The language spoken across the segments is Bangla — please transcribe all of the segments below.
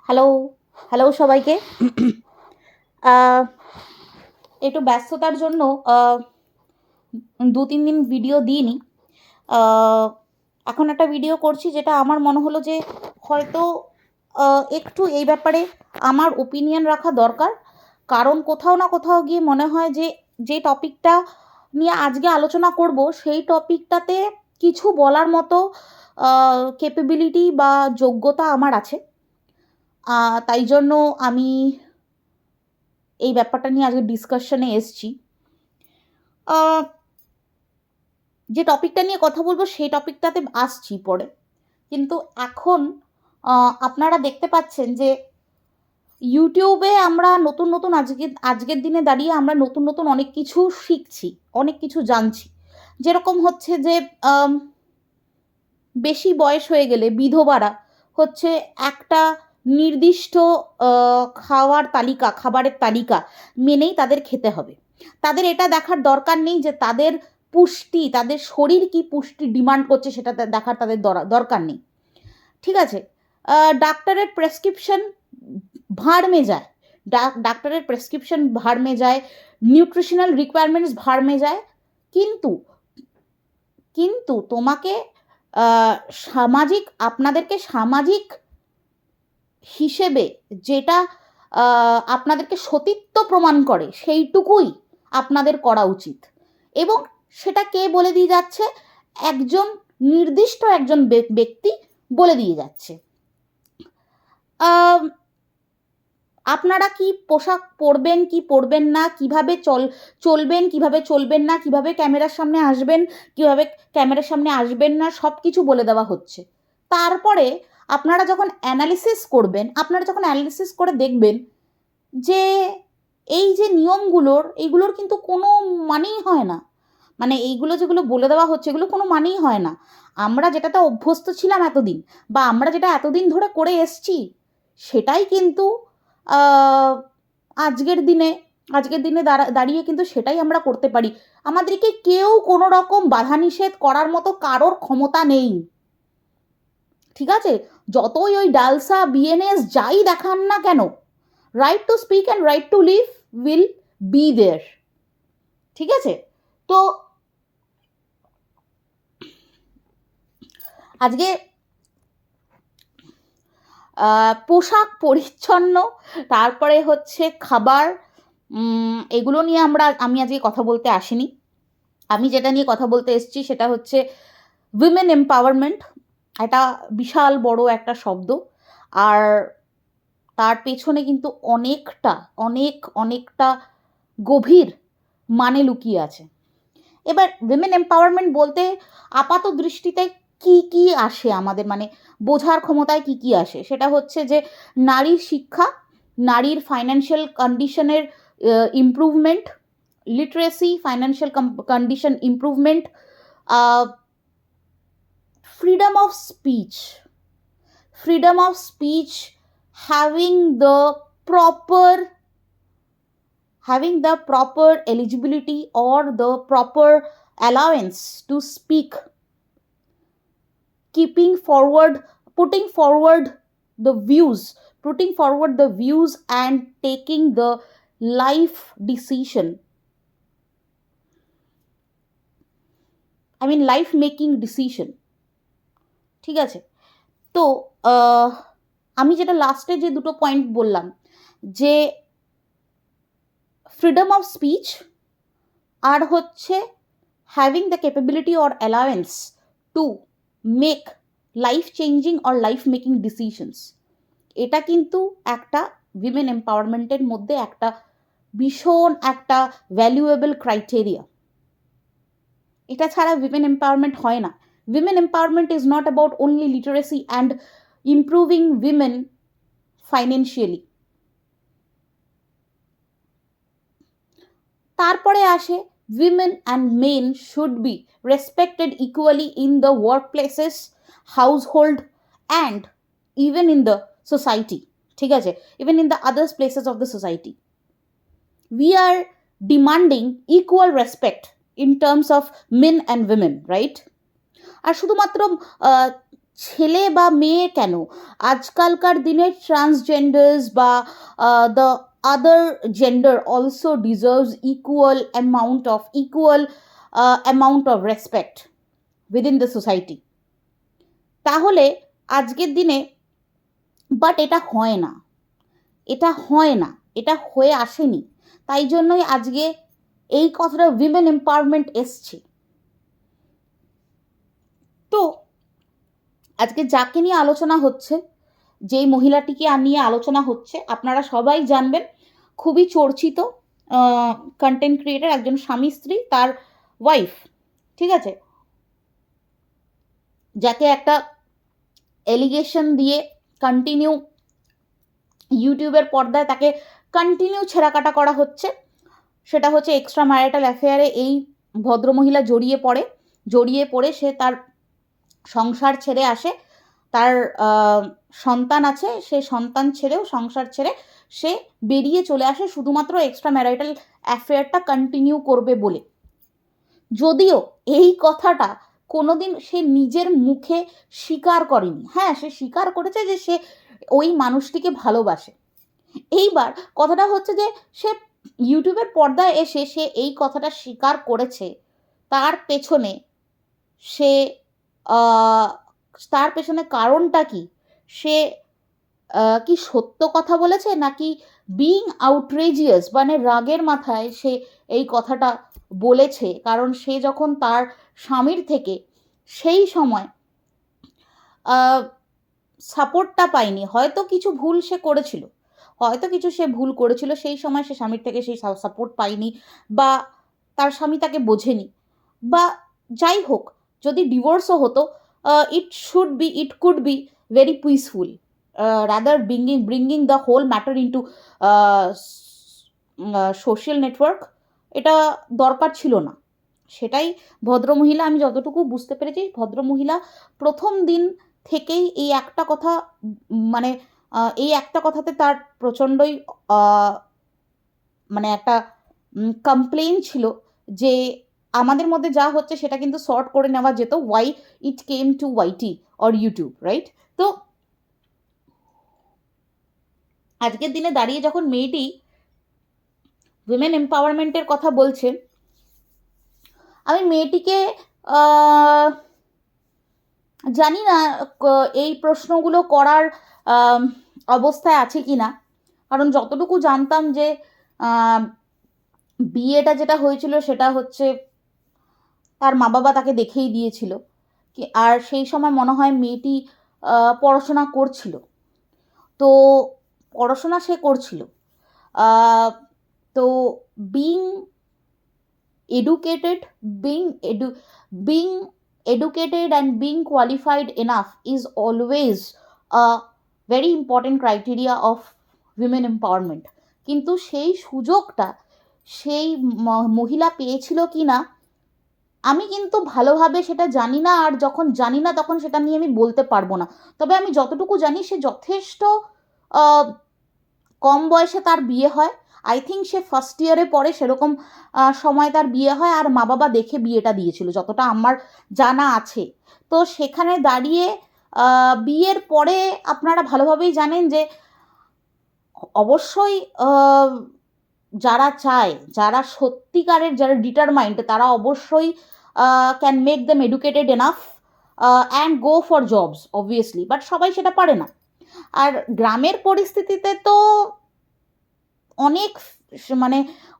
হ্যালো, হ্যালো সবাইকে। আহ, একটু ব্যস্ততার জন্য 2-3 দিন ভিডিও দিইনি। আহ, এখন একটা ভিডিও করছি, যেটা আমার মনে হলো যে হয়তো একটু এই ব্যাপারে আমার ওপিনিয়ন রাখা দরকার। কারণ কোথাও না কোথাও গিয়ে মনে হয় যে যে টপিকটা নিয়ে আজকে আলোচনা করব, সেই টপিকটাতে কিছু বলার মতো ক্যাপেবিলিটি বা যোগ্যতা আমার আছে। তাই জন্য আমি এই ব্যাপারটা নিয়ে আজকে ডিসকাশনে এসছি। আহ, যে টপিকটা নিয়ে কথা বলবো সেই টপিকটাতে আসছি পরে। কিন্তু এখন আপনারা দেখতে পাচ্ছেন যে ইউটিউবে আমরা নতুন নতুন আজকের দিনে দাঁড়িয়ে আমরা নতুন নতুন অনেক কিছু শিখছি, অনেক কিছু জানছি। যেরকম হচ্ছে যে বেশি বয়স হয়ে গেলে বিধবারা হচ্ছে একটা নির্দিষ্ট খাবারের তালিকা মেনেই তাদের খেতে হবে। তাদের এটা দেখার দরকার নেই যে তাদের পুষ্টি, তাদের শরীর কি পুষ্টি ডিমান্ড করছে, সেটা দেখার তাদের দরকার নেই। ঠিক আছে, ডাক্তারের প্রেসক্রিপশন ভাড় মে যায়, ডাক্তারের প্রেসক্রিপশন ভাড় মে যায়, নিউট্রিশনাল রিকোয়ারমেন্টস ভাড় মে যায়। কিন্তু কিন্তু তোমাকে আপনাদেরকে সামাজিক হিসেবে যেটা আপনাদেরকে সতীত্ব প্রমাণ করে সেইটুকুই আপনাদের করা উচিত। এবং সেটা কে বলে দিয়ে যাচ্ছে? নির্দিষ্ট একজন ব্যক্তি বলে দিয়ে যাচ্ছে। আপনারা কি পোশাক পরবেন কি পরবেন না, কিভাবে চলবেন কিভাবে চলবেন না, কিভাবে ক্যামেরার সামনে আসবেন কিভাবে ক্যামেরার সামনে আসবেন না, সব কিছু বলে দেওয়া হচ্ছে। তারপরে আপনারা যখন অ্যানালিসিস করে দেখবেন যে এই যে এইগুলোর কিন্তু কোনো মানেই হয় না। মানে এইগুলো যেগুলো বলে দেওয়া হচ্ছে, এগুলো কোনো মানেই হয় না। আমরা যেটাতে অভ্যস্ত ছিলাম এতদিন, বা আমরা যেটা এতদিন ধরে করে এসছি, সেটাই কিন্তু আজকের দিনে দাঁড়িয়ে কিন্তু সেটাই আমরা করতে পারি। আমাদেরকে কেউ কোনো রকম বাধা নিষেধ করার মতো কারোর ক্ষমতা নেই। ঠিক আছে, যতই ওই ডালসা বিএনএস যাই দেখান না কেন, right to speak and right to live will be there. ঠিক আছে, তো আজকে পোশাক পরিচ্ছন্ন, তারপরে হচ্ছে খাবার, এগুলো নিয়ে আমি আজকে কথা বলতে আসিনি। আমি যেটা নিয়ে কথা বলতে এসেছি সেটা হচ্ছে উইমেন এম্পাওয়ারমেন্ট। এটা বিশাল বড় একটা শব্দ, আর তার পেছনে কিন্তু অনেকটা গভীর মানে লুকিয়ে আছে। এবার উইমেন এম্পাওয়ারমেন্ট বলতে আপাত দৃষ্টিতে কি আসে আমাদের, মানে বোঝার ক্ষমতায় কি আসে, সেটা হচ্ছে যে নারীর শিক্ষা, নারীর ফাইন্যান্সিয়াল কন্ডিশনের improvement, literacy, financial condition improvement, freedom of speech, having the proper eligibility or the proper allowance to speak, putting forward the views and taking the life making decision. ঠিক আছে, তো আমি যেটা লাস্টে যে দুটো পয়েন্ট বললাম, যে ফ্রিডম অফ স্পিচ আর হচ্ছে having the capability or allowance to make life changing or life making decisions, এটা কিন্তু একটা উইমেন এম্পাওয়ারমেন্টের মধ্যে একটা ভীষণ একটা ভ্যালুয়েবল ক্রাইটেরিয়া। এটা ছাড়া উইমেন এম্পাওয়ারমেন্ট হয় না। Women empowerment is not about only literacy and improving women financially. তারপরে আসে women and men should be respected equally in the workplaces, household and even in the society. ঠিক আছে, even in the other places of the society. We are demanding equal respect in terms of men and women, right? আর শুধুমাত্র ছেলে বা মেয়ে কেন, আজকালকার দিনে ট্রান্সজেন্ডার্স বা the other gender also deserves equal amount of respect within the society. তাহলে আজকের দিনে বাট এটা হয় না, এটা হয়ে আসেনি। তাই জন্যই আজকে এই কথাটা উইমেন এম্পাওয়ারমেন্ট এসছে। তো আজকে যাকে নিয়ে আলোচনা হচ্ছে, যেই মহিলাটিকে নিয়ে আলোচনা হচ্ছে, আপনারা সবাই জানবেন, খুবই চর্চিত কন্টেন্ট ক্রিয়েটার, একজন স্বামী স্ত্রী, তার ওয়াইফ, ঠিক আছে, যাকে একটা এলিগেশন দিয়ে কন্টিনিউ ইউটিউবের পর্দায় তাকে কন্টিনিউ ছেঁড়াকাটা করা হচ্ছে। সেটা হচ্ছে এক্সট্রা ম্যারিটাল অ্যাফেয়ারে এই ভদ্রমহিলা জড়িয়ে পড়ে সে তার সংসার ছেড়ে আসে। তার সন্তান আছে, সে সন্তান ছেড়েও, সংসার ছেড়ে সে বেরিয়ে চলে আসে শুধুমাত্র এক্সট্রা ম্যারিটাল অ্যাফেয়ারটা কন্টিনিউ করবে বলে। যদিও এই কথাটা কোনোদিন সে নিজের মুখে স্বীকার করেনি। হ্যাঁ, সে স্বীকার করেছে যে সে ওই মানুষটিকে ভালোবাসে। এইবার কথাটা হচ্ছে যে সে ইউটিউবের পর্দায় এসে সে এই কথাটা স্বীকার করেছে, তার পেছনে সে তার পেছনে কারণটা কি? সে কি সত্য কথা বলেছে, নাকি বিইং আউটরেজিয়াস মানে রাগের মাথায় সে এই কথাটা বলেছে? কারণ সে যখন তার স্বামীর থেকে সেই সময় সাপোর্টটা পায়নি, হয়তো কিছু ভুল সে করেছিল, সেই সময় সে স্বামীর থেকে সেই সাপোর্ট পায়নি, বা তার স্বামী তাকে বোঝেনি, বা যাই হোক, যদি ডিভোর্সও হতো, it could be very peaceful rather bringing the whole matter into social network. এটা দরকার ছিল না। সেটাই ভদ্রমহিলা, আমি যতটুকু বুঝতে পেরেছি, ভদ্রমহিলা প্রথম দিন থেকেই এই একটা কথা, মানে এই একটা কথাতে তার প্রচণ্ডই মানে একটা কমপ্লেন ছিল যে আমাদের মধ্যে যা হচ্ছে সেটা কিন্তু সর্ট করে নেওয়া যেত, why it came to YT or YouTube, right? তো আজকের দিনে দাঁড়িয়ে যখন মেয়েটি উইমেন এম্পাওয়ারমেন্টের কথা বলছে, আমি মেয়েটিকে জানি না এই প্রশ্নগুলো করার অবস্থায় আছে কি না। কারণ যতটুকু জানতাম যে বিয়েটা যেটা হয়েছিল সেটা হচ্ছে তার মা বাবা তাকে দেখেই দিয়েছিল, আর সেই সময় মনে হয় মেয়েটি পড়াশোনা করছিল। তো পড়াশোনা সে করছিল, তো being educated being educated and being qualified enough is always a very important criteria of women empowerment. কিন্তু সেই সুযোগটা সেই মহিলা পেয়েছিল কি না আমি কিন্তু ভালোভাবে সেটা জানি না, আর যখন জানি না তখন সেটা নিয়ে আমি বলতে পারবো না। তবে আমি যতটুকু জানি সে যথেষ্ট কম বয়সে তার বিয়ে হয়। আই থিঙ্ক সে ফার্স্ট ইয়ারে পড়ে, সেরকম সময় তার বিয়ে হয়, আর মা বাবা দেখে বিয়েটা দিয়েছিল যতটা আমার জানা আছে। তো সেখানে দাঁড়িয়ে বিয়ের পরে আপনারা ভালোভাবেই জানেন যে অবশ্যই যারা চায়, যারা সত্যিকারের, যারা ডিটারমাইন্ড, তারা অবশ্যই can make them educated enough and go for jobs obviously, but সবাই সেটা পারে না। আর গ্রামের পরিস্থিতিতে তো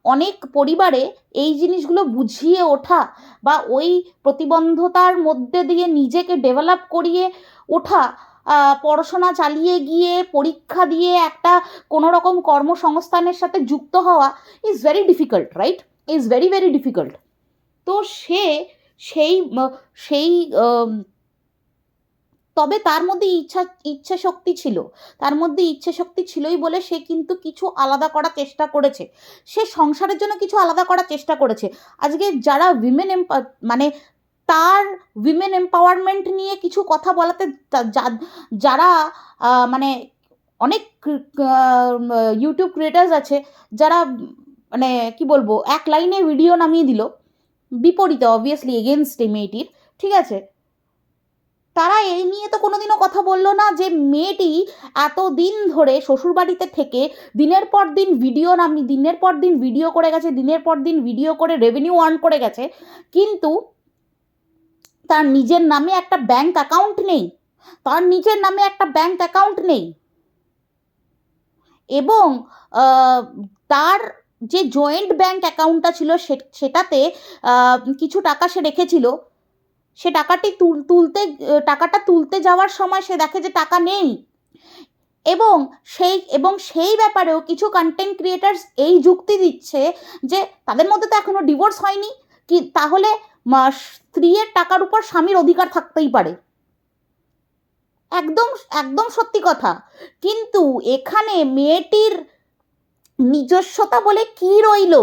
অনেক পরিবারে এই জিনিসগুলো বুঝিয়ে ওঠা বা ওই প্রতিবন্ধতার মধ্যে দিয়ে নিজেকে ডেভেলপ করিয়ে ওঠা, পড়াশোনা চালিয়ে গিয়ে পরীক্ষা দিয়ে একটা কোনো রকম কর্মসংস্থানের সাথে যুক্ত হওয়া is very difficult, right? Is very very difficult. তো সেই তবে তার মধ্যে ইচ্ছা শক্তি ছিল, তার মধ্যে ইচ্ছে শক্তি ছিলই বলে সে কিন্তু কিছু আলাদা করার চেষ্টা করেছে, সে সংসারের জন্য কিছু আলাদা করার চেষ্টা করেছে। আজকে যারা মানে তার উইমেন এম্পাওয়ারমেন্ট নিয়ে কিছু কথা বলাতে যারা মানে অনেক ইউটিউব ক্রিয়েটার্স আছে যারা মানে কি বলবো, এক লাইনে ভিডিও নামিয়ে দিল বিপরীতে, অবভিয়াসলি এগেনস্ট মেয়েটির, ঠিক আছে, তারা এই নিয়ে তো কোনোদিনও কথা বললো না যে মেয়েটি এতদিন ধরে শ্বশুরবাড়িতে থেকে দিনের পর দিন দিনের পর দিন ভিডিও করে গেছে, দিনের পর দিন ভিডিও করে রেভিনিউ আর্ন করে গেছে, কিন্তু তার নিজের নামে একটা ব্যাংক অ্যাকাউন্ট নেই, তার নিজের নামে একটা ব্যাংক অ্যাকাউন্ট নেই। এবং তার যে জয়েন্ট ব্যাংক অ্যাকাউন্টটা ছিল সেটাতে কিছু টাকা সে রেখেছিল, সে টাকাটা তুলতে যাওয়ার সময় সে দেখে যে টাকা নেই। এবং সেই ব্যাপারেও কিছু কন্টেন্ট ক্রিয়েটার্স এই যুক্তি দিচ্ছে যে তাদের মধ্যে তো এখনো ডিভোর্স হয়নি, কি তাহলে স্ত্রীর টাকার উপর স্বামীর অধিকার থাকতেই পারে। একদম একদম সত্যি কথা। কিন্তু এখানে মেয়েটির নিজস্বতা বলে কি রইল?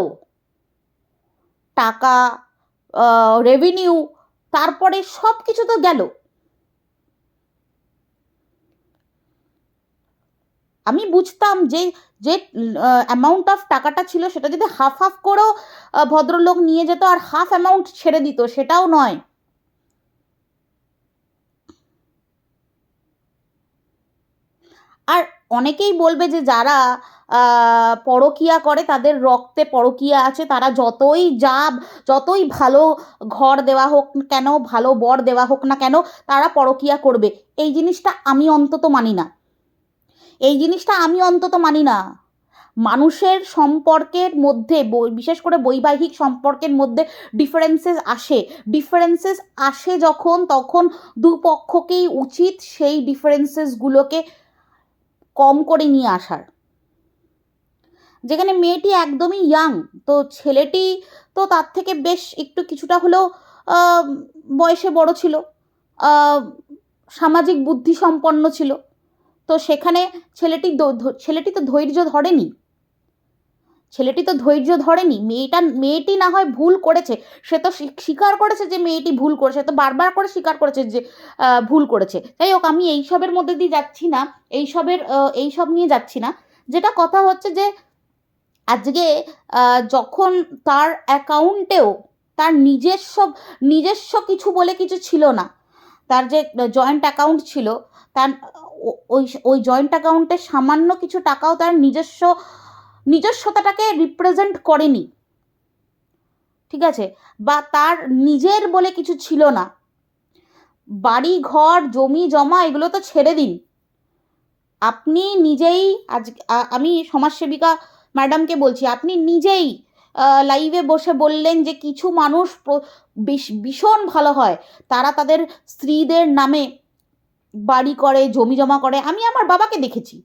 টাকা, রেভিনিউ, তারপরে সব কিছু তো গেল। আমি বুঝতাম যে যে অ্যামাউন্ট অফ টাকাটা ছিল সেটা যদি হাফ হাফ করেও ভদ্রলোক নিয়ে যেত আর হাফ অ্যামাউন্ট ছেড়ে দিত, সেটাও নয়। আর অনেকেই বলবে যে যারা পরকীয়া করে তাদের রক্তে পরকীয়া আছে, তারা যতই ভালো ঘর দেওয়া হোক কেন, ভালো বর দেওয়া হোক না কেন, তারা পরকীয়া করবে। এই জিনিসটা আমি অন্তত মানি না। মানুষের সম্পর্কের মধ্যে, বিশেষ করে বৈবাহিক সম্পর্কের মধ্যে ডিফারেন্সেস আসে যখন, তখন দুপক্ষকেই উচিত সেই ডিফারেন্সেসগুলোকে কম করে নিয়ে আসার। যেখানে মেয়েটি একদমই ইয়াং, তো ছেলেটি তো তার থেকে বেশ একটু কিছুটা হলেও বয়সে বড় ছিল, সামাজিক বুদ্ধি সম্পন্ন ছিল। তো সেখানে ছেলেটি তো ধৈর্য ধরেনি। মেয়েটি না হয় ভুল করেছে, সে তো স্বীকার করেছে যে মেয়েটি ভুল করেছে, তো বারবার করে স্বীকার করেছে যে ভুল করেছে। যাই হোক, আমি এইসবের মধ্যে দিয়ে যাচ্ছি না, এইসব নিয়ে যাচ্ছি না। যেটা কথা হচ্ছে যে আজকে যখন তার অ্যাকাউন্টেও তার নিজস্ব কিছু বলে কিছু ছিল না, তার যে জয়েন্ট অ্যাকাউন্ট ছিল, তার ওই জয়েন্ট অ্যাকাউন্টে সামান্য কিছু টাকাও তার নিজস্বতাটাকে রিপ্রেজেন্ট করেনি, ঠিক আছে? বা তার নিজের বলে কিছু ছিল না। বাড়ি ঘর জমি জমা এগুলো তো ছেড়ে দিন, আপনি নিজেই আমি সমাজসেবিকা ম্যাডামকে বলছি, আপনি নিজেই লাইভে বসে বললেন যে কিছু মানুষ ভীষণ ভালো হয়, তারা তাদের স্ত্রীদের নামে বাড়ি করে, জমি জমা করে। আমি আমার বাবাকে দেখেছি,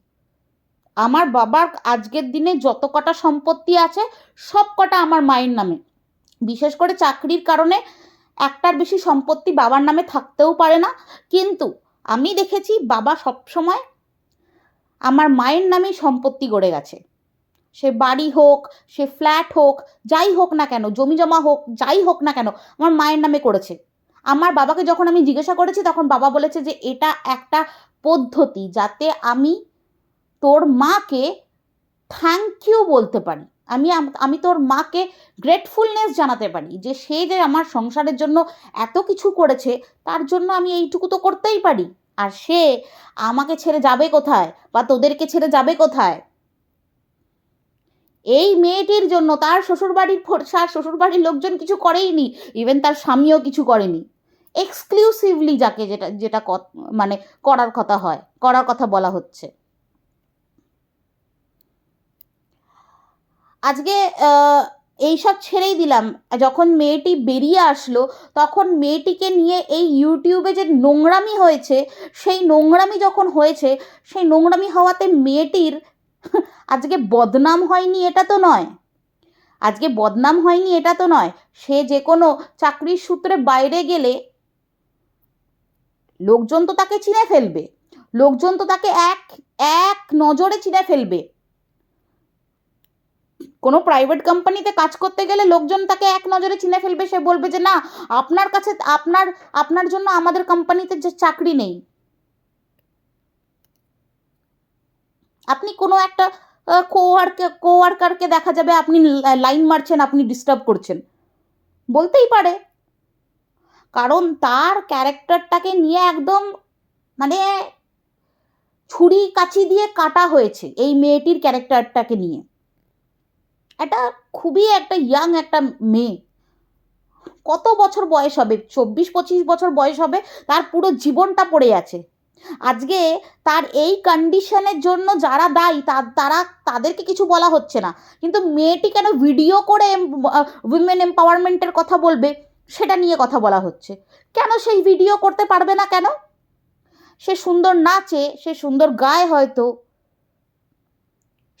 আমার বাবার আজকের দিনে যত কটা সম্পত্তি আছে সব কটা আমার মায়ের নামে। বিশেষ করে চাকরির কারণে একটার বেশি সম্পত্তি বাবার নামে থাকতেও পারে না, কিন্তু আমি দেখেছি বাবা সবসময় আমার মায়ের নামেই সম্পত্তি গড়ে গেছে। সে বাড়ি হোক, সে ফ্ল্যাট হোক, যাই হোক না কেন, জমি জমা হোক, যাই হোক না কেন, আমার মায়ের নামে করেছে। আমার বাবাকে যখন আমি জিজ্ঞাসা করেছি তখন বাবা বলেছে যে এটা একটা পদ্ধতি যাতে আমি তোর মাকে থ্যাংক ইউ বলতে পারি, আমি তোর মাকে গ্রেটফুলনেস জানাতে পারি যে সে যে আমার সংসারের জন্য এত কিছু করেছে, তার জন্য আমি এইটুকু তো করতেই পারি। আর সে আমাকে ছেড়ে যাবে কোথায়, বা তোদেরকে ছেড়ে যাবে কোথায়? এই মেয়েটির জন্য তার শ্বশুরবাড়ির লোকজন কিছু করেইনি, ইভেন তার স্বামীও কিছু করেনি। এক্সক্লুসিভলি যাকে যেটা মানে করার কথা বলা হচ্ছে। আজকে এইসব ছেড়েই দিলাম, যখন মেয়েটি বেরিয়ে আসলো তখন মেয়েটিকে নিয়ে এই ইউটিউবে যে নোংরামি হয়েছে, সেই নোংরামি যখন হয়েছে, সেই নোংরামি হওয়াতে মেয়েটির আজকে বদনাম হয়নি এটা তো নয়। সে যে কোনো চাকরির সূত্রে বাইরে গেলে লোকজন তো তাকে চিনে ফেলবে, লোকজন তো তাকে এক নজরে চিনে ফেলবে। কোনো প্রাইভেট কোম্পানিতে কাজ করতে গেলে লোকজন তাকে এক নজরে চিনে ফেলবে, সে বলবে যে না, আপনার কাছে আপনার জন্য আমাদের কোম্পানিতে যে চাকরি নেই। আপনি কোনো একটা কোয়ার্কারকে দেখা যাবে আপনি লাইন মারছেন, আপনি ডিস্টার্ব করছেন, বলতেই পারে। কারণ তার ক্যারেক্টারটাকে নিয়ে একদম মানে ছুরি কাচি দিয়ে কাটা হয়েছে এই মেয়েটির ক্যারেক্টারটাকে নিয়ে। এটা খুবই একটা ইয়াং একটা মেয়ে, কত বছর বয়স হবে, 24-25 বছর বয়স হবে, তার পুরো জীবনটা পড়ে আছে। আজকে তার এই কন্ডিশনের জন্য যারা দায়ী তাদেরকে কিছু বলা হচ্ছে না, কিন্তু মেয়েটি কেন ভিডিও করে উইমেন এম্পাওয়ারমেন্টের কথা বলবে সেটা নিয়ে কথা বলা হচ্ছে। কেন সেই ভিডিও করতে পারবে না? কেন? সে সুন্দর নাচে, সে সুন্দর গায়, হয়তো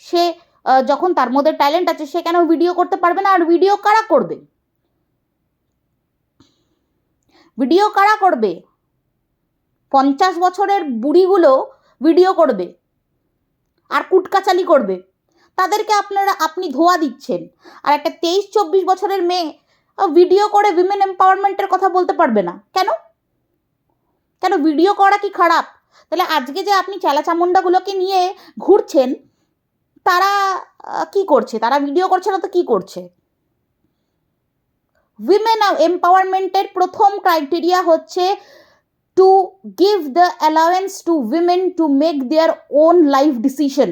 সে যখন তার মধ্যে ট্যালেন্ট আছে সে কেন ভিডিও করতে পারবে না? আর ভিডিও কারা করবে? ভিডিও কারা করবে? 50 বছরের বুড়িগুলো ভিডিও করবে আর কুটকাচালি করবে, তাদেরকে আপনি ধোয়া দিচ্ছেন। আর একটা 23-24 বছরের মেয়ে ভিডিও করে উইমেন এম্পাওয়ারমেন্টের কথা বলতে পারবে না কেন? কেন ভিডিও করা কি খারাপ? তাহলে আজকে যে আপনি চালাচামুন্ডাগুলোকে নিয়ে ঘুরছেন, তারা কি করছে? তারা ভিডিও করছে না তো কি করছে? উইমেন এম্পাওয়ারমেন্টের প্রথম ক্রাইটেরিয়া হচ্ছে to give the allowance to women to make their own life decision.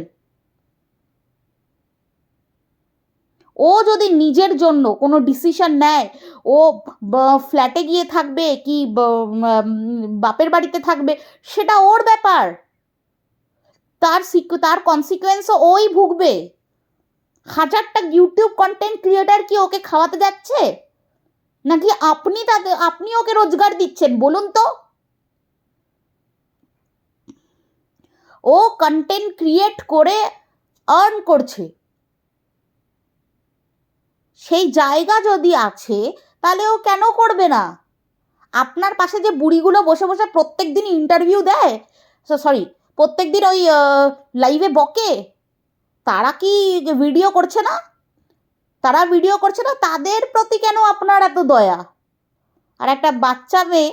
ও যদি নিজের জন্য কোনো ডিসিশন নেয়, ও ফ্ল্যাটে গিয়ে থাকবে কি বাপের বাড়িতে থাকবে, সেটা ওর ব্যাপার, তার কনসিকুয়েন্সও ওই ভুগবে। হাজারটা ইউটিউব কন্টেন্ট ক্রিয়েটার কি ওকে খাওয়াতে যাচ্ছে, নাকি আপনি ওকে রোজগার দিচ্ছেন? বলুন তো। ও কন্টেন্ট ক্রিয়েট করে আর্ন করছে, সেই জায়গা যদি আছে তাহলে ও কেন করবে না? আপনার পাশে যে বুড়িগুলো বসে বসে প্রত্যেক দিন ইন্টারভিউ দেয়, প্রত্যেক দিন ওই লাইভে বকে, তারা কি ভিডিও করছে না? তারা ভিডিও করছে না, তাদের প্রতি কেন আপনার এত দয়া? আর একটা বাচ্চা মেয়ে,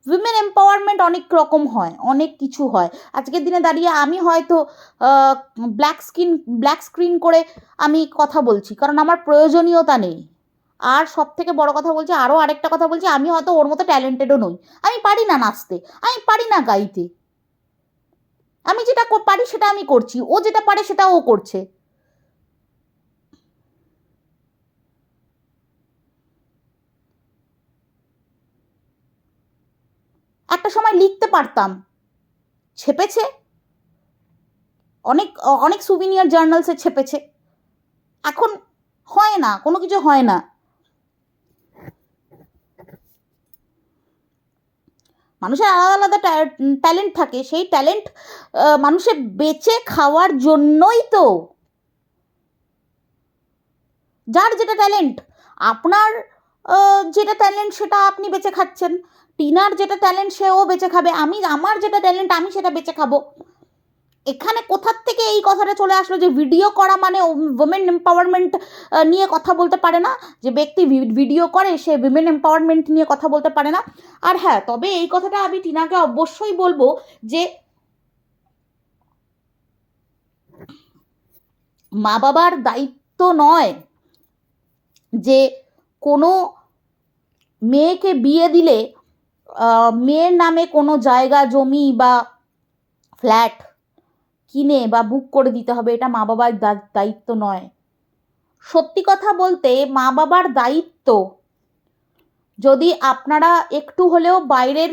উইমেন এম্পাওয়ারমেন্ট অনেক রকম হয়, অনেক কিছু হয়। আজকের দিনে দাঁড়িয়ে আমি হয়তো ব্ল্যাক স্ক্রিন করে আমি কথা বলছি কারণ আমার প্রয়োজনীয়তা নেই। আর সব থেকে বড় কথা বলছি, আরও আরেকটা কথা বলছি, আমি হয়তো ওর মতো ট্যালেন্টেডও নই, আমি পারি না নাচতে, আমি পারি না গাইতে, আমি যেটা পারি সেটা আমি করছি, ও যেটা পারে সেটা ও করছে। একটা সময় লিখতে পারতাম, ছেপেছে, অনেক অনেক সুভিনিয়ার জার্নালসে ছেপেছে, এখন হয় না, কোনো কিছু হয় না। মানুষের আলাদা আলাদা ট্যালেন্ট থাকে, সেই ট্যালেন্ট মানুষের বেঁচে খাওয়ার জন্যই তো। যার যেটা ট্যালেন্ট, আপনার যেটা ট্যালেন্ট সেটা আপনি বেঁচে খাচ্ছেন, টিনার যেটা ট্যালেন্ট সেও বেঁচে খাবে, আমার যেটা ট্যালেন্ট আমি সেটা বেঁচে খাবো। এখানে কোথার থেকে এই কথাটা চলে আসলো যে ভিডিও করা মানে উইমেন এম্পাওয়ারমেন্ট নিয়ে কথা বলতে পারে না? যে ব্যক্তি ভিডিও করে সে উইমেন এম্পাওয়ারমেন্ট নিয়ে কথা বলতে পারে না? আর হ্যাঁ, তবে এই কথাটা আমি টিনাকে অবশ্যই বলবো যে মা বাবার দায়িত্ব নয় যে কোনো মেয়েকে বিয়ে দিলে মেয়ের নামে কোনো জায়গা জমি বা ফ্ল্যাট কিনে বা বুক করে দিতে হবে, এটা মা বাবার দায়িত্ব নয়। সত্যি কথা বলতে মা বাবার দায়িত্ব, যদি আপনারা একটু হলেও বাইরের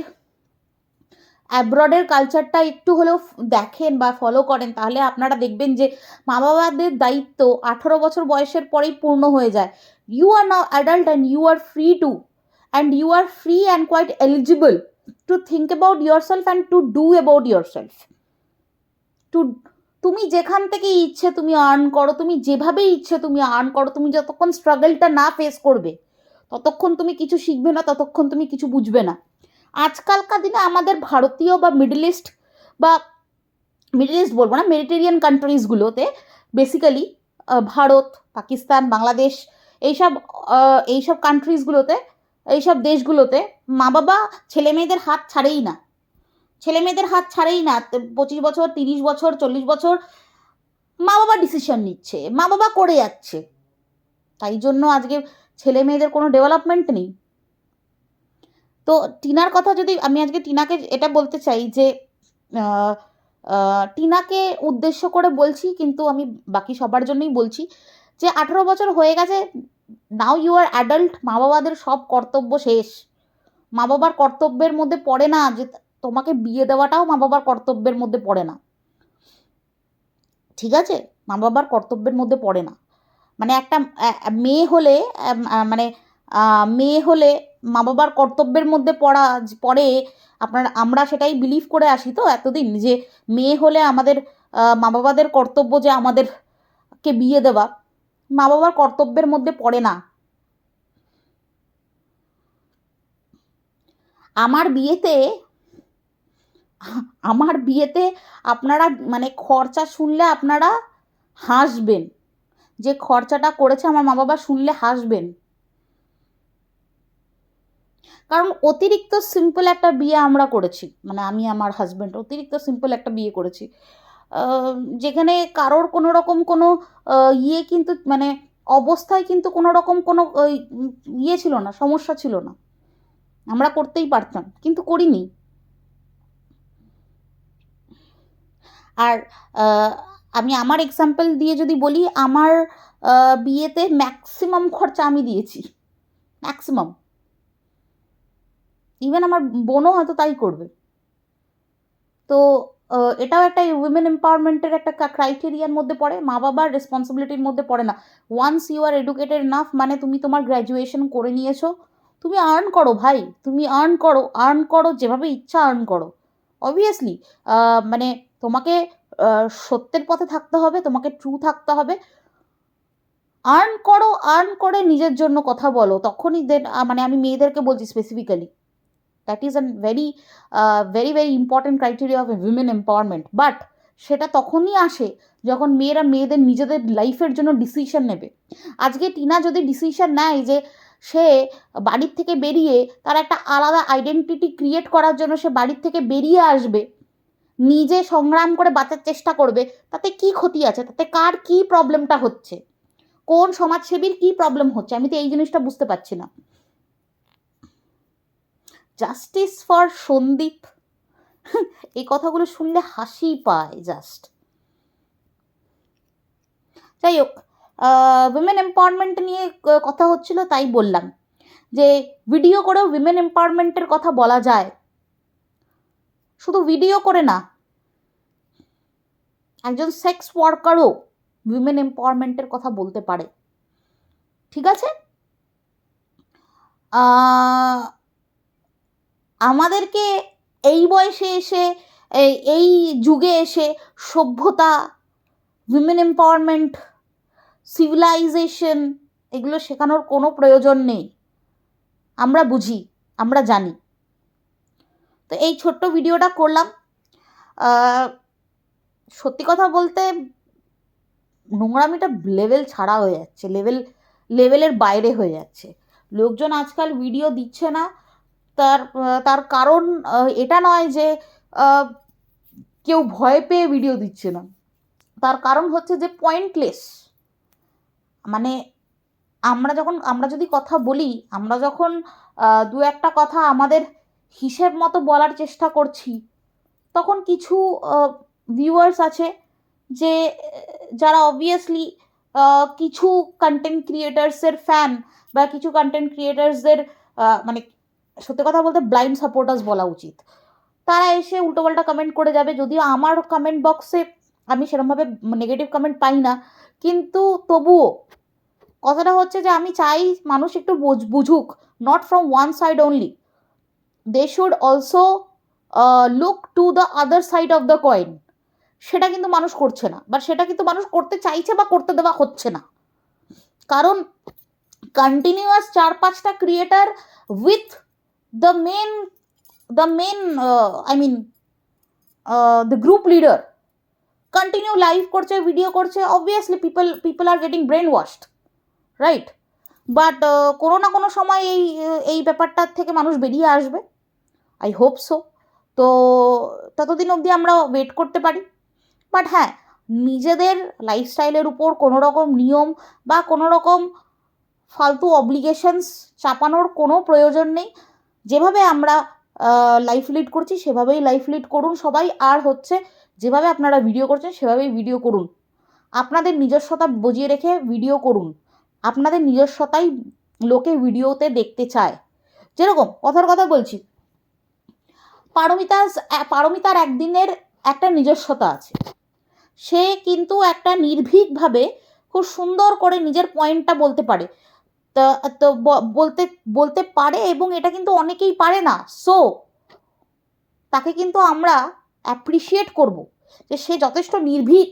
অ্যাব্রডের কালচারটা একটু হলেও দেখেন বা ফলো করেন, তাহলে আপনারা দেখবেন যে মা বাবাদের দায়িত্ব 18 বছর বয়সের পরেই পূর্ণ হয়ে যায়। You are now adult and you are free to, and you are free and quite eligible to think about yourself and to do about yourself. তুমি যেখান থেকে ইচ্ছে তুমি আর্ন করো, তুমি যেভাবে ইচ্ছে তুমি আর্ন করো, তুমি যতক্ষণ স্ট্রাগলটা না ফেস করবে ততক্ষণ তুমি কিছু শিখবে না, ততক্ষণ তুমি কিছু বুঝবে না। আজকালকার দিনে আমাদের ভারতীয় বা মিডল ইস্ট বলবো না, মেডিটেরিয়ান কান্ট্রিজগুলোতে বেসিক্যালি ভারত, পাকিস্তান, বাংলাদেশ, এইসব কান্ট্রিজগুলোতে, এইসব দেশগুলোতে মা বাবা ছেলে মেয়েদের হাত ছাড়েই না। 25 বছর, 30 বছর, 40 বছর মা বাবা ডিসিশন নিচ্ছে, মা বাবা করে যাচ্ছে। তাই জন্য আজকে ছেলে মেয়েদের কোনো ডেভেলপমেন্ট নেই। তো টিনার কথা যদি আমি আজকে টিনাকে এটা বলতে চাই যে টিনাকে উদ্দেশ্য করে বলছি, কিন্তু আমি বাকি সবার জন্যই বলছি যে 18 বছর হয়ে গেছে, নাও ইউ আর অ্যাডাল্ট, মা বাবাদের সব কর্তব্য শেষ। মা বাবার কর্তব্যের মধ্যে পড়ে না যে তোমাকে বিয়ে দেওয়াটাও মা বাবার কর্তব্যের মধ্যে পড়ে না, ঠিক আছে? মা বাবার কর্তব্যের মধ্যে পড়ে না। মানে একটা মেয়ে হলে মানে মেয়ে হলে মা বাবার কর্তব্যের মধ্যে পড়ে। আমরা সেটাই বিলিভ করে আসি তো এতদিন, যে মেয়ে হলে আমাদের মা বাবাদের কর্তব্য যে আমাদেরকে বিয়ে দেওয়া। মা বাবার কর্তব্যের মধ্যে পড়ে না। আমার বিয়েতে আপনারা মানে খরচা শুনলে আপনারা হাসবেন, যে খরচাটা করেছে আমার মা বাবা শুনলে হাসবেন। কারণ অতিরিক্ত সিম্পল একটা বিয়ে আমরা করেছি, মানে আমি আমার হাজব্যান্ড অতিরিক্ত সিম্পল একটা বিয়ে করেছি, যেখানে কারোর কোনো রকম কোনো ইয়ে কিন্তু মানে অবস্থায় কিন্তু কোনো রকম কোনো ইয়ে ছিল না, সমস্যা ছিল না, আমরা করতেই পারতাম কিন্তু করিনি। আর আমি আমার এক্সাম্পল দিয়ে যদি বলি, আমার বিয়েতে ম্যাক্সিমাম খরচা আমি দিয়েছি, ম্যাক্সিমাম। ইভেন আমার বোনও হয়তো তাই করবে। তো এটাও একটা উইমেন এম্পাওয়ারমেন্টের একটা ক্রাইটেরিয়ার মধ্যে পড়ে, মা বাবার রেসপন্সিবিলিটির মধ্যে পড়ে না। Once you are educated enough, মানে তুমি তোমার গ্র্যাজুয়েশন করে নিয়েছো, তুমি আর্ন করো ভাই, তুমি আর্ন করো যেভাবে ইচ্ছা আর্ন করো। অবভিয়াসলি মানে তোমাকে সত্যের পথে থাকতে হবে, তোমাকে ট্রু থাকতে হবে। আর্ন করো, আর্ন করে নিজের জন্য কথা বলো, তখনই দেন মানে আমি মেয়েদেরকে বলছি specifically, that is an very very very important criteria of women empowerment. But সেটা তখনই আসে যখন মেয়েরা মেয়েদের নিজেদের লাইফের জন্য ডিসিশন নেবে। আজকে টিনা যদি ডিসিশন নেয় যে সে বাড়ির থেকে বেরিয়ে তার একটা আলাদা আইডেন্টিটি ক্রিয়েট করার জন্য সে বাড়ির থেকে বেরিয়ে আসবে, নিজে সংগ্রাম করে বাঁচার চেষ্টা করবে, তাতে কি ক্ষতি আছে? তাতে কার কি প্রবলেমটা হচ্ছে? কোন সমাজসেবীর কি প্রবলেম হচ্ছে? আমি তো এই জিনিসটা বুঝতে পারছি না। জাস্টিস ফর সন্দীপ, এই কথাগুলো শুনলে হাসি পায় জাস্ট। যাই হোক, উইমেন এম্পাওয়ারমেন্ট নিয়ে কথা হচ্ছিল তাই বললাম যে ভিডিও করেও উইমেন এম্পাওয়ারমেন্টের কথা বলা যায়। শুধু ভিডিও করে না, একজন সেক্স ওয়ার্কারও উইমেন এম্পাওয়ারমেন্টের কথা বলতে পারে, ঠিক আছে? আমাদেরকে এই বয়সে এসে এই যুগে এসে সভ্যতা, উইমেন এম্পাওয়ারমেন্ট, সিভিলাইজেশন এগুলো শেখানোর কোনো প্রয়োজন নেই। আমরা বুঝি, আমরা জানি। তো এই ছোট্ট ভিডিওটা করলাম। সত্যি কথা বলতে নোংরামিটা লেভেল ছাড়া হয়ে যাচ্ছে, লেভেলের বাইরে হয়ে যাচ্ছে। লোকজন আজকাল ভিডিও দিচ্ছে না, তার কারণ এটা নয় যে কেউ ভয় পেয়ে ভিডিও দিচ্ছে না, তার কারণ হচ্ছে যে পয়েন্টলেস। মানে আমরা যদি কথা বলি, আমরা যখন দু একটা কথা আমাদের হিসেব মতো বলার চেষ্টা করছি, তখন কিছু ভিউয়ার্স আছে যে যারা অবভিয়াসলি কিছু কন্টেন্ট ক্রিয়েটার্সের ফ্যান, বা কিছু কন্টেন্ট ক্রিয়েটার্সদের মানে সত্যি কথা বলতে ব্লাইন্ড সাপোর্টার্স বলা উচিত, তারা এসে উল্টোপাল্টা কমেন্ট করে যাবে। যদিও আমার কমেন্ট বক্সে আমি সেরকমভাবে নেগেটিভ কমেন্ট পাই না, কিন্তু তবুও কথাটা হচ্ছে যে আমি চাই মানুষ একটু বুঝুক, not from one side only, they should also look to the other side of the coin. সেটা কিন্তু মানুষ করছে না, বা সেটা কিন্তু মানুষ করতে চাইছে বা করতে দেওয়া হচ্ছে না। কারণ কন্টিনিউয়াস 4-5টা creator with the men I mean the group leader continue live করছে, ভিডিও করছে, obviously people are getting brain washed, right? But কোনো না কোনো সময় এই ব্যাপারটার থেকে মানুষ বেরিয়ে আসবে, আই হোপ সো। তো ততদিন অবধি আমরা ওয়েট করতে পারি। বাট হ্যাঁ, নিজেদের লাইফস্টাইলের উপর কোনো রকম নিয়ম বা কোনো রকম ফালতু অব্লিগেশনস চাপানোর কোনো প্রয়োজন নেই। যেভাবে আমরা লাইফ লিড করছি সেভাবেই লাইফ লিড করুন সবাই। আর হচ্ছে যেভাবে আপনারা ভিডিও করছেন সেভাবেই ভিডিও করুন। আপনাদের নিজস্বতা বজিয়ে রেখে ভিডিও করুন। আপনাদের নিজস্বতাই লোকে ভিডিওতে দেখতে চায়। যেরকম কথার কথা বলছি, পারমিতার একদিনের একটা নিজস্বতা আছে। সে কিন্তু একটা নির্ভীকভাবে খুব সুন্দর করে নিজের পয়েন্টটা বলতে পারে। তো বলতে বলতে পারে, এবং এটা কিন্তু অনেকেই পারে না। সো তাকে কিন্তু আমরা অ্যাপ্রিসিয়েট করব যে সে যথেষ্ট নির্ভীক,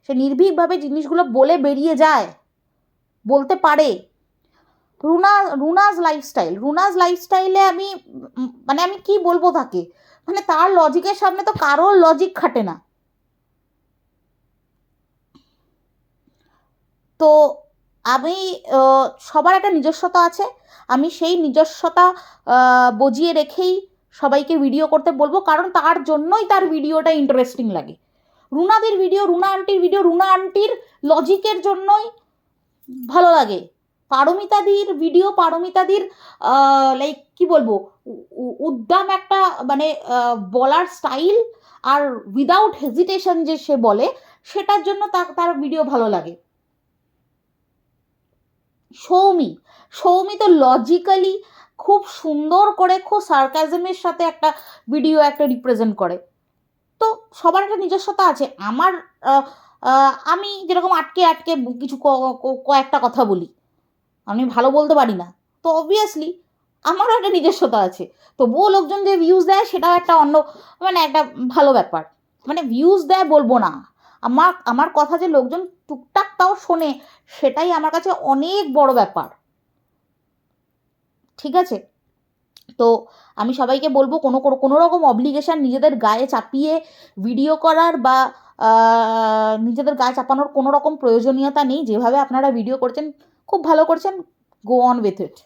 সে নির্ভীকভাবে জিনিসগুলো বলে বেরিয়ে যায়, বলতে পারে। রুনাজ লাইফস্টাইলে আমি আমি কি বলবো তাকে, তার লজিকের সামনে তো কারোর লজিক খাটে না। তো আমি সবার একটা নিজস্বতা আছে, আমি সেই নিজস্বতা বজিয়ে রেখেই সবাইকে ভিডিও করতে বলবো, কারণ তার জন্যই তার ভিডিওটা ইন্টারেস্টিং লাগে। রুনাদির ভিডিও, রুনা আন্টির লজিকের জন্যই ভালো লাগে। পারমিতাদির ভিডিও, লাইক কি বলবো, উদ্দাম একটা বলার স্টাইল আর উইদাউট হেজিটেশন যে সে বলে, সেটার জন্য তার ভিডিও ভালো লাগে। সৌমি তো লজিক্যালি খুব সুন্দর করে, খুব সার্কাজমের সাথে একটা ভিডিও একটা রিপ্রেজেন্ট করে। তো সবার একটা নিজস্বতা আছে। আমি যেরকম আটকে কিছু কয়েকটা কথা বলি, আমি ভালো বলতে পারি না, তো অবভিয়াসলি আমারও একটা নিজস্বতা আছে। তবুও লোকজন যে ভিউজ দেয় সেটাও একটা অন্য একটা ভালো ব্যাপার। ভিউজ দেয় বলবো না, আমার কথা যে লোকজন টুকটাক তাও শোনে, সেটাই আমার কাছে অনেক বড় ব্যাপার। ঠিক আছে? তো আমি সবাইকে বলবো কোনো রকম অব্লিগেশন নিজেদের গায়ে চাপিয়ে ভিডিও করার বা নিজেদের গায়ে চাপানোর কোনো রকম প্রয়োজনীয়তা নেই। যেভাবে আপনারা ভিডিও করছেন খুব ভালো করছেন, গো অন উইথ ইট।